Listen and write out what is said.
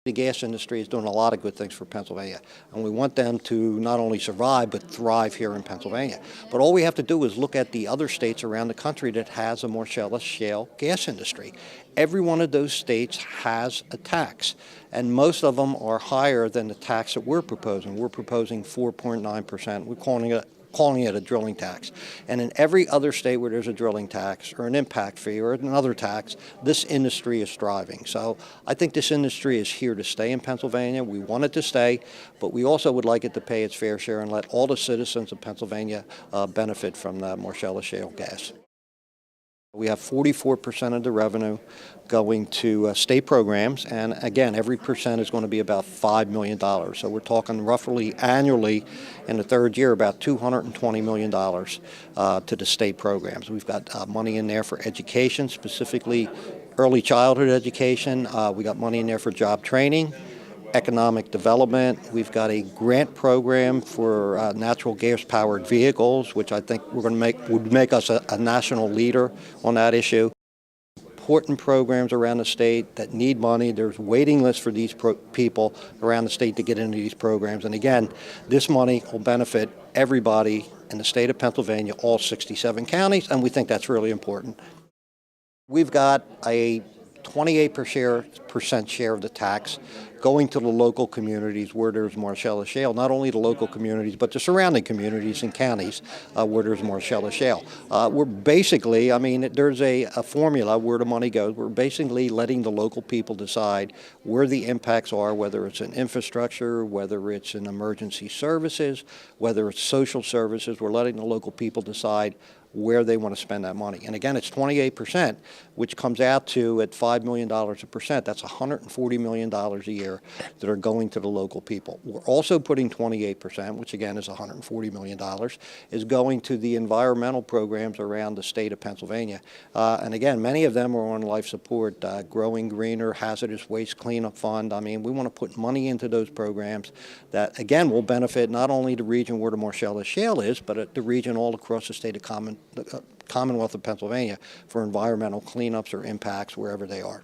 The gas industry is doing a lot of good things for Pennsylvania, and we want them to not only survive but thrive here in Pennsylvania. But all we have to do is look at the other states around the country that has a Marcellus Shale gas industry. Every one of those states has a tax, and most of them are higher than the tax that we're proposing. We're proposing 4.9%. We're calling it a drilling tax. And in every other state where there's a drilling tax or an impact fee or another tax, this industry is thriving. So I think this industry is here to stay in Pennsylvania. We want it to stay, but we also would like it to pay its fair share and let all the citizens of Pennsylvania benefit from the Marcellus Shale gas. We have 44% of the revenue going to state programs, and again, every percent is going to be about $5 million. So we're talking roughly annually in the third year about $220 million to the state programs. We've got money in there for education, specifically early childhood education. We got money in there for job training, economic development. We've got a grant program for natural gas-powered vehicles, which I think would make us a national leader on that issue. Important programs around the state that need money. There's waiting lists for these people around the state to get into these programs. And again, this money will benefit everybody in the state of Pennsylvania, all 67 counties, and we think that's really important. We've got a 28% share of the tax going to the local communities where there's Marcellus Shale, not only the local communities, but the surrounding communities and counties where there's Marcellus Shale. We're basically, there's a formula where the money goes. We're basically letting the local people decide where the impacts are, whether it's in infrastructure, whether it's in emergency services, whether it's social services. We're letting the local people decide where they want to spend that money. And again, it's 28%, which comes out to at $5 million a percent. That's $140 million a year that are going to the local people. We're also putting 28%, which again is $140 million, is going to the environmental programs around the state of Pennsylvania. And again, many of them are on life support, Growing Greener, Hazardous Waste Cleanup Fund. We want to put money into those programs that, again, will benefit not only the region where the Marcellus Shale is, but the region all across the state of the Commonwealth of Pennsylvania for environmental cleanups or impacts wherever they are.